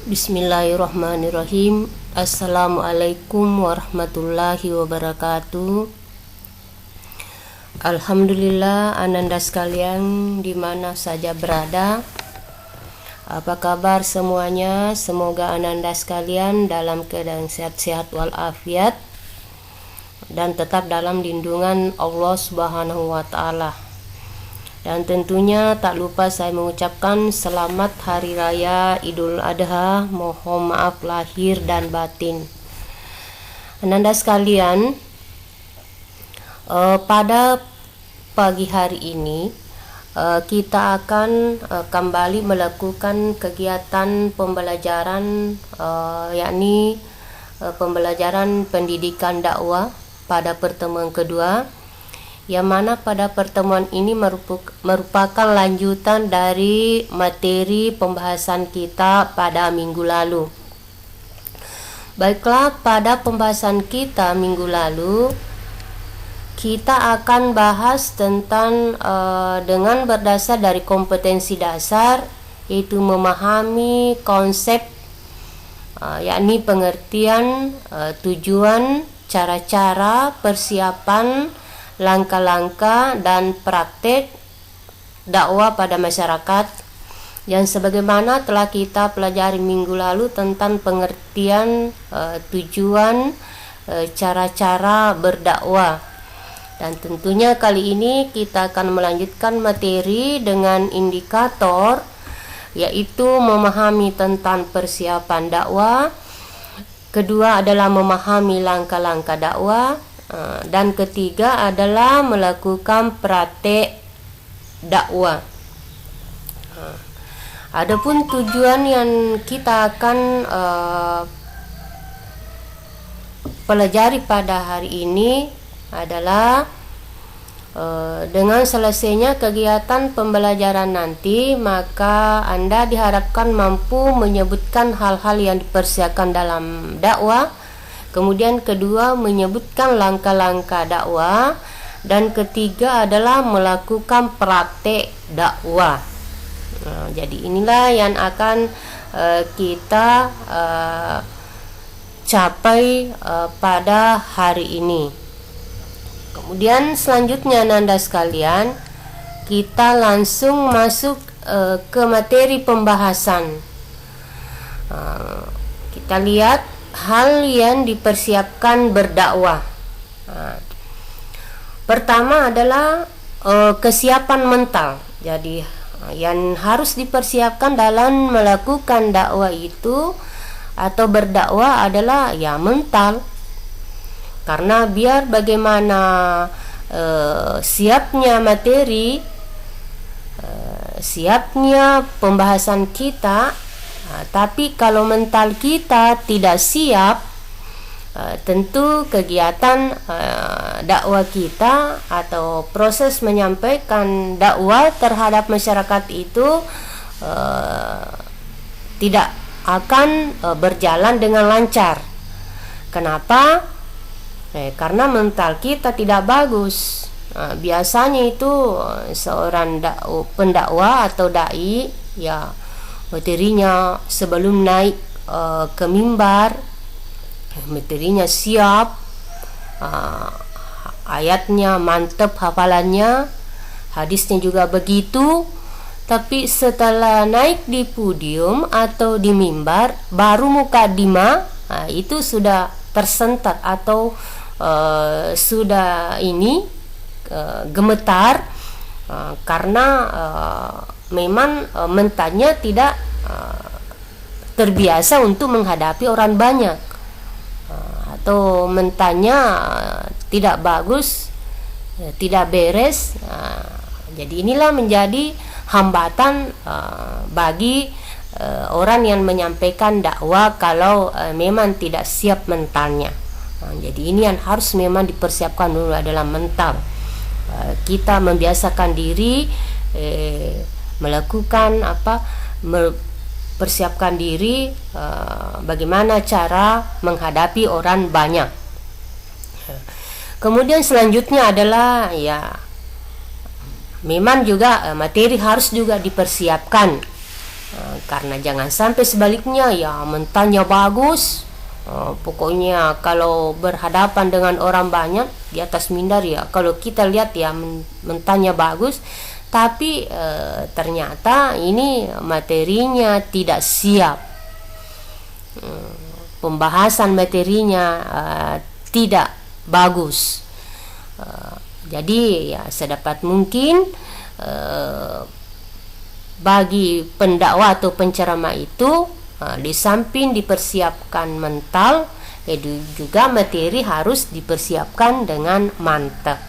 Bismillahirrahmanirrahim. Assalamualaikum warahmatullahi wabarakatuh. Alhamdulillah, ananda sekalian di mana saja berada. Apa kabar semuanya? Semoga ananda sekalian dalam keadaan sehat-sehat walafiat dan tetap dalam lindungan Allah Subhanahu wa taala. Dan tentunya tak lupa saya mengucapkan selamat Hari Raya Idul Adha. Mohon maaf lahir dan batin. Ananda sekalian, pada pagi hari ini kita akan kembali melakukan kegiatan pembelajaran, yakni pembelajaran pendidikan dakwah pada pertemuan kedua, yang mana pada pertemuan ini merupakan lanjutan dari materi pembahasan kita pada minggu lalu. Baiklah, pada pembahasan kita minggu lalu kita akan bahas tentang dengan berdasar dari kompetensi dasar, yaitu memahami konsep, yakni pengertian, tujuan, cara-cara, persiapan, langkah-langkah dan praktek dakwah pada masyarakat, yang sebagaimana telah kita pelajari minggu lalu tentang pengertian, tujuan, cara-cara berdakwah. Dan tentunya kali ini kita akan melanjutkan materi dengan indikator, yaitu memahami tentang persiapan dakwah, kedua adalah memahami langkah-langkah dakwah, dan ketiga adalah melakukan praktek dakwah. Adapun tujuan yang kita akan pelajari pada hari ini adalah dengan selesainya kegiatan pembelajaran nanti, maka Anda diharapkan mampu menyebutkan hal-hal yang dipersiapkan dalam dakwah. Kemudian kedua, menyebutkan langkah-langkah dakwah, dan ketiga adalah melakukan praktek dakwah. Jadi inilah yang akan kita capai pada hari ini. Kemudian selanjutnya Nanda sekalian, kita langsung masuk ke materi pembahasan. Kita lihat hal yang dipersiapkan berdakwah. Pertama adalah kesiapan mental. Jadi yang harus dipersiapkan dalam melakukan dakwah itu atau berdakwah adalah ya mental. Karena biar bagaimana siapnya materi, siapnya pembahasan kita, tapi kalau mental kita tidak siap, tentu kegiatan dakwah kita atau proses menyampaikan dakwah terhadap masyarakat itu tidak akan berjalan dengan lancar. Kenapa? Karena mental kita tidak bagus. Biasanya itu seorang pendakwah atau dai, ya materinya sebelum naik ke mimbar, materinya siap, ayatnya mantap hafalannya, hadisnya juga begitu. Tapi setelah naik di podium atau di mimbar, baru mukadimah, itu sudah tersentak atau sudah gemetar, karena memang mentalnya tidak terbiasa untuk menghadapi orang banyak, atau mentalnya tidak bagus, tidak beres. Jadi inilah menjadi hambatan bagi orang yang menyampaikan dakwah kalau memang tidak siap mentalnya. Jadi ini yang harus memang dipersiapkan dulu adalah mental. Kita membiasakan diri melakukan persiapkan diri bagaimana cara menghadapi orang banyak. Kemudian selanjutnya adalah ya memang juga materi harus juga dipersiapkan. Karena jangan sampai sebaliknya ya mentahnya bagus, pokoknya kalau berhadapan dengan orang banyak di atas mimbar ya, kalau kita lihat ya mentahnya bagus, tapi ternyata ini materinya tidak siap, pembahasan materinya tidak bagus. Jadi ya sedapat mungkin bagi pendakwa atau penceramah itu di samping dipersiapkan mental, juga materi harus dipersiapkan dengan mantap.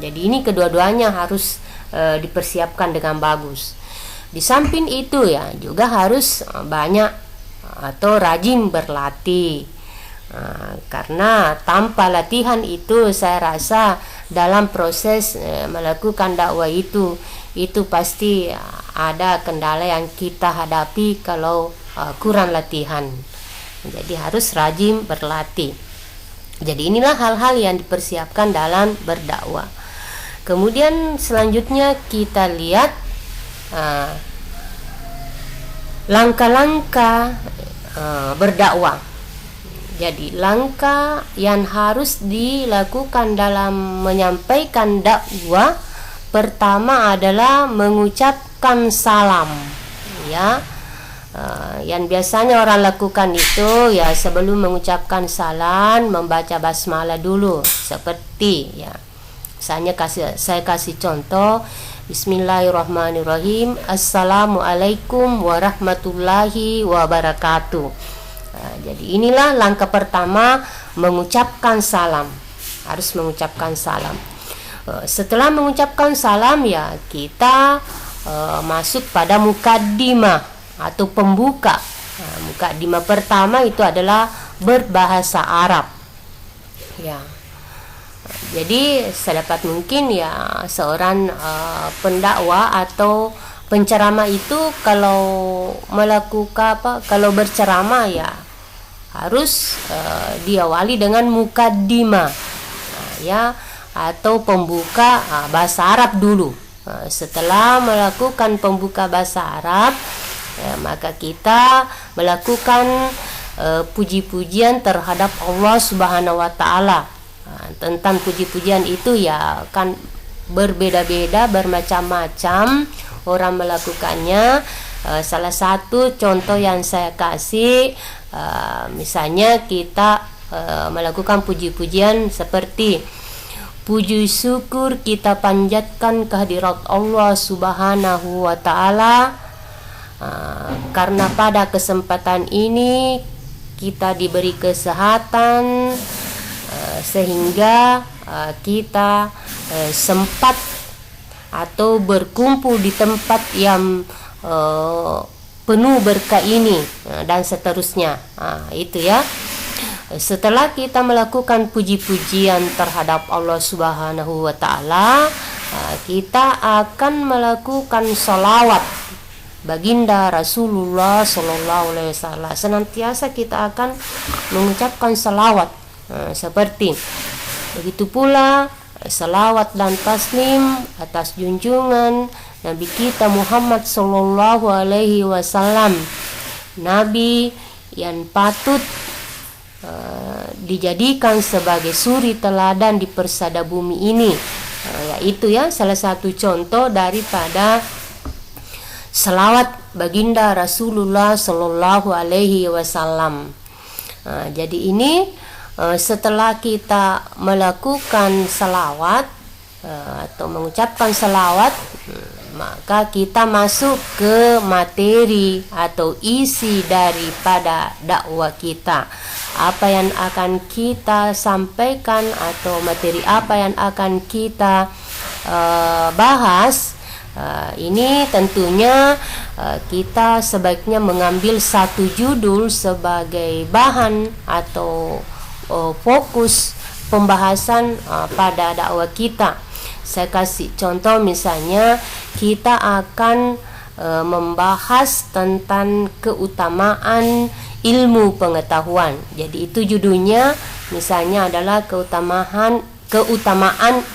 Jadi ini kedua-duanya harus dipersiapkan dengan bagus. Di samping itu ya juga harus banyak atau rajin berlatih. Karena tanpa latihan itu saya rasa dalam proses melakukan dakwah itu pasti ada kendala yang kita hadapi kalau kurang latihan. Jadi harus rajin berlatih. Jadi inilah hal-hal yang dipersiapkan dalam berdakwah. Kemudian selanjutnya kita lihat langkah-langkah berdakwah. Jadi langkah yang harus dilakukan dalam menyampaikan dakwah, pertama adalah mengucapkan salam, ya. Yang biasanya orang lakukan itu ya sebelum mengucapkan salam membaca basmalah dulu, seperti ya. Misalnya saya kasih contoh, Bismillahirrahmanirrahim, Assalamualaikum warahmatullahi wabarakatuh. Jadi inilah langkah pertama, mengucapkan salam. Harus mengucapkan salam. Setelah mengucapkan salam ya kita masuk pada mukaddimah atau pembuka. Mukaddimah pertama itu adalah berbahasa Arab. Ya. Jadi sedapat mungkin ya seorang pendakwa atau penceramah itu kalau melakukan kalau berceramah ya harus diawali dengan mukaddimah, ya, atau pembuka bahasa Arab dulu. Setelah melakukan pembuka bahasa Arab, maka kita melakukan puji-pujian terhadap Allah Subhanahu wa Ta'ala. Tentang puji-pujian itu ya kan berbeda-beda, bermacam-macam orang melakukannya. Salah satu contoh yang saya kasih, misalnya kita melakukan puji-pujian seperti puji syukur kita panjatkan kehadirat Allah Subhanahu wa Ta'ala, karena pada kesempatan ini kita diberi kesehatan sehingga kita sempat atau berkumpul di tempat yang penuh berkah ini, dan seterusnya. Itu ya. Setelah kita melakukan puji-pujian terhadap Allah Subhanahu wa Ta'ala, kita akan melakukan salawat baginda Rasulullah Sallallahu Alaihi Wasallam. Senantiasa kita akan mengucapkan salawat seperti begitu pula salawat dan taslim atas junjungan Nabi kita Muhammad Sallallahu Alaihi Wasallam, Nabi yang patut dijadikan sebagai suri teladan di persada bumi ini. Yaitu ya salah satu contoh daripada salawat baginda Rasulullah Sallallahu Alaihi Wasallam. Jadi ini setelah kita melakukan salawat atau mengucapkan salawat, maka kita masuk ke materi atau isi daripada dakwah kita. Apa yang akan kita sampaikan atau materi apa yang akan kita bahas, ini tentunya kita sebaiknya mengambil satu judul sebagai bahan atau fokus pembahasan pada dakwah kita. Saya kasih contoh, misalnya kita akan membahas tentang keutamaan ilmu pengetahuan. Jadi itu judulnya misalnya adalah keutamaan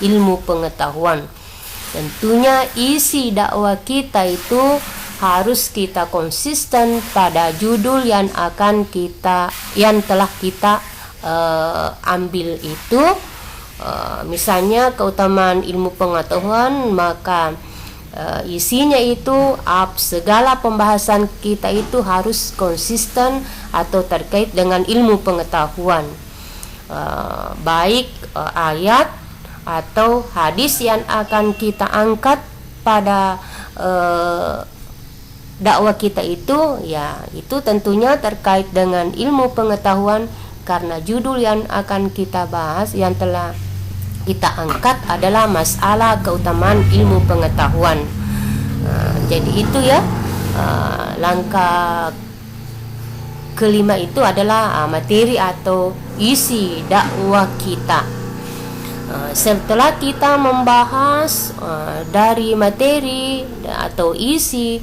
ilmu pengetahuan. Tentunya isi dakwah kita itu harus kita konsisten pada judul yang telah kita ambil itu. Misalnya keutamaan ilmu pengetahuan, maka isinya itu segala pembahasan kita itu harus konsisten atau terkait dengan ilmu pengetahuan, baik ayat atau hadis yang akan kita angkat pada dakwah kita itu, ya itu tentunya terkait dengan ilmu pengetahuan, karena judul yang akan kita bahas yang telah kita angkat adalah masalah keutamaan ilmu pengetahuan. Jadi itu ya, langkah kelima itu adalah materi atau isi dakwah kita. Setelah kita membahas dari materi atau isi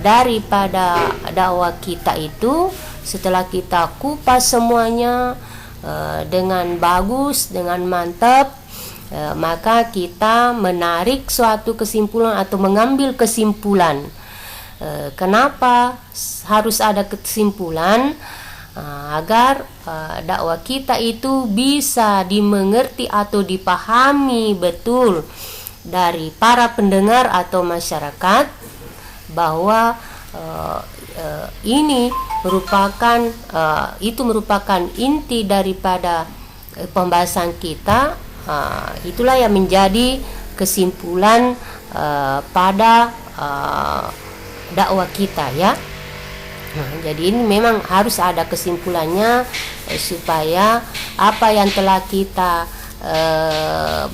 daripada dakwah kita itu, setelah kita kupas semuanya dengan bagus, dengan mantap, maka kita menarik suatu kesimpulan atau mengambil kesimpulan. Kenapa harus ada kesimpulan? Agar dakwah kita itu bisa dimengerti atau dipahami betul dari para pendengar atau masyarakat, bahwa ini merupakan inti daripada pembahasan kita. Itulah yang menjadi kesimpulan pada dakwah kita ya. Jadi ini memang harus ada kesimpulannya, supaya apa yang telah kita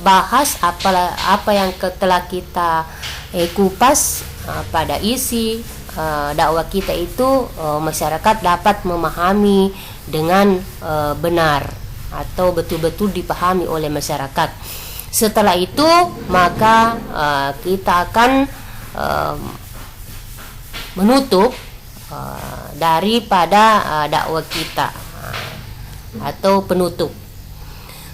bahas, apa yang telah kita kupas pada isi dakwah kita itu, masyarakat dapat memahami dengan benar atau betul-betul dipahami oleh masyarakat. Setelah itu maka kita akan menutup daripada dakwah kita atau penutup.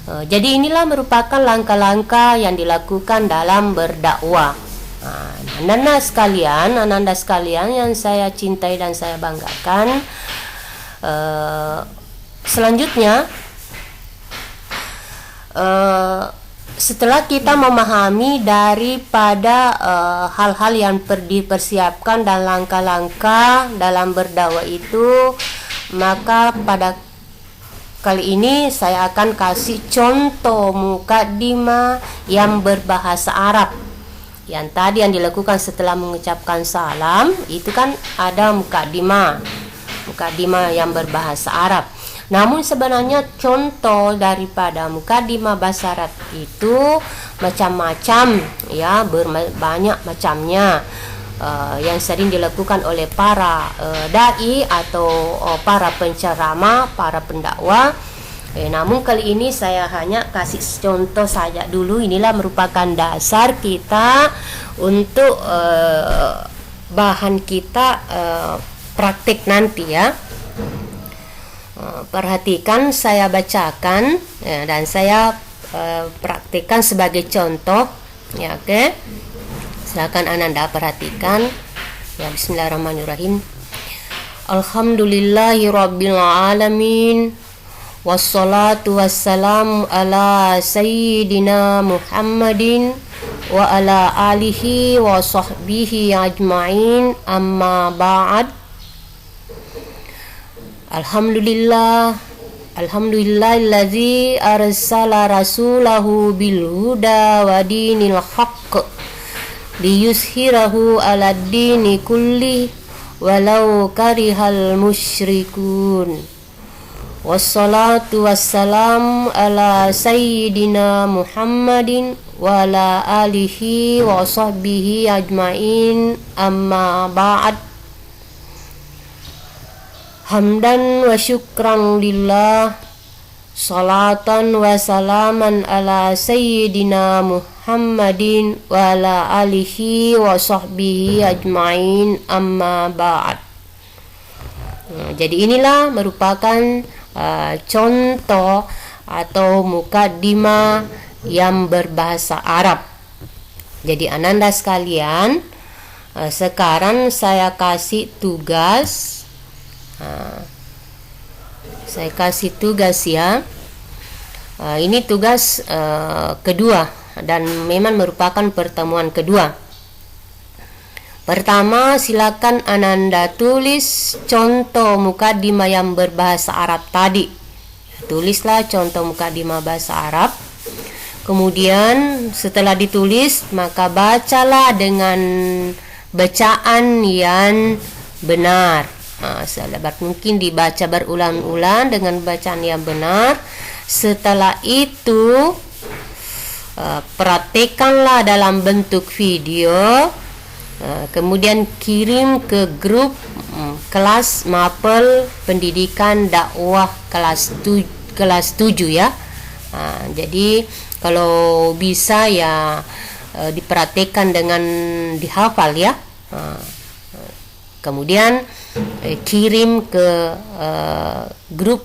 Jadi inilah merupakan langkah-langkah yang dilakukan dalam berdakwah. Ananda sekalian yang saya cintai dan saya banggakan, selanjutnya setelah kita memahami daripada hal-hal yang dipersiapkan dan langkah-langkah dalam berdakwah itu, maka pada kali ini saya akan kasih contoh mukaddimah yang berbahasa Arab. Yang tadi yang dilakukan setelah mengucapkan salam itu kan ada mukaddimah yang berbahasa Arab. Namun sebenarnya contoh daripada mukaddimah bahasa Arab itu macam-macam ya, banyak macamnya, yang sering dilakukan oleh para dai atau para penceramah, para pendakwah. Namun kali ini saya hanya kasih contoh saja dulu. Inilah merupakan dasar kita untuk bahan kita praktik nanti ya. Perhatikan, saya bacakan ya, dan saya praktikkan sebagai contoh ya. Oke, silakan Ananda perhatikan ya. Bismillahirrahmanirrahim. Alhamdulillahirabbil alamin, wassalatu wassalamu ala sayyidina Muhammadin wa ala alihi wa sahbihi ajma'in, amma ba'd. Alhamdulillahillazi arsala rasulahu bil huda wa dinil haqq liyuzhirahu 'alad dini kulli walau karihal musyrikun. Wassalatu wassalamu ala sayyidina Muhammadin wa ala alihi wa sahbihi ajma'in, amma ba'd. Hamdan wa syukran lillah, salatan wa salaman ala sayyidina Muhammadin wa ala alihi wa sahbihi ajma'in, amma ba'd. Jadi inilah merupakan contoh atau mukaddimah yang berbahasa Arab. Jadi Ananda sekalian, Sekarang saya kasih tugas. Saya kasih tugas ya. Ini tugas kedua dan memang merupakan pertemuan kedua. Pertama, silakan Ananda tulis contoh mukadimah yang berbahasa Arab tadi. Tulislah contoh mukadimah bahasa Arab. Kemudian setelah ditulis, maka bacalah dengan bacaan yang benar. Selebat mungkin dibaca berulang-ulang dengan bacaan yang benar. Setelah itu, praktekkanlah dalam bentuk video. Kemudian kirim ke grup kelas Mapel Pendidikan Dakwah kelas 7 ya. Jadi kalau bisa ya dipraktekkan dengan dihafal ya. Kemudian kirim ke grup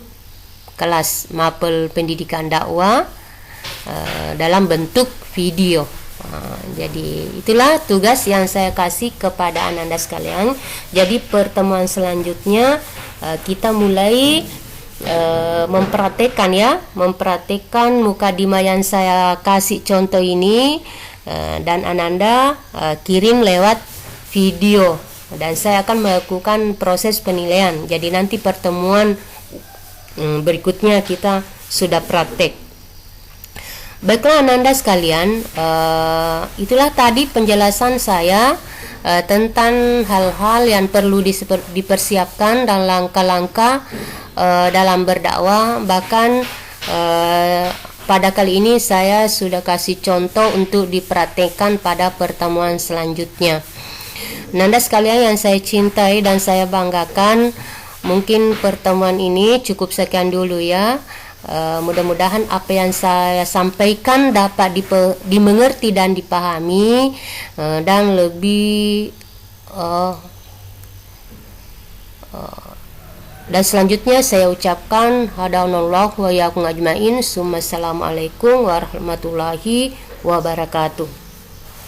kelas Mapel Pendidikan Dakwah dalam bentuk video. Jadi itulah tugas yang saya kasih kepada Ananda sekalian. Jadi pertemuan selanjutnya kita mulai mempraktekkan mukadimah yang saya kasih contoh ini, dan Ananda kirim lewat video, dan saya akan melakukan proses penilaian. Jadi nanti pertemuan berikutnya kita sudah praktek. Baiklah Ananda sekalian, itulah tadi penjelasan saya tentang hal-hal yang perlu dipersiapkan dan langkah-langkah dalam berdakwah. Bahkan pada kali ini saya sudah kasih contoh untuk dipraktekkan pada pertemuan selanjutnya. Ananda sekalian yang saya cintai dan saya banggakan, mungkin pertemuan ini cukup sekian dulu ya. Mudah-mudahan apa yang saya sampaikan dapat dimengerti dan dipahami, dan lebih dan selanjutnya saya ucapkan hadanallahu wa iyyakum ajmain. Assalamualaikum warahmatullahi wabarakatuh.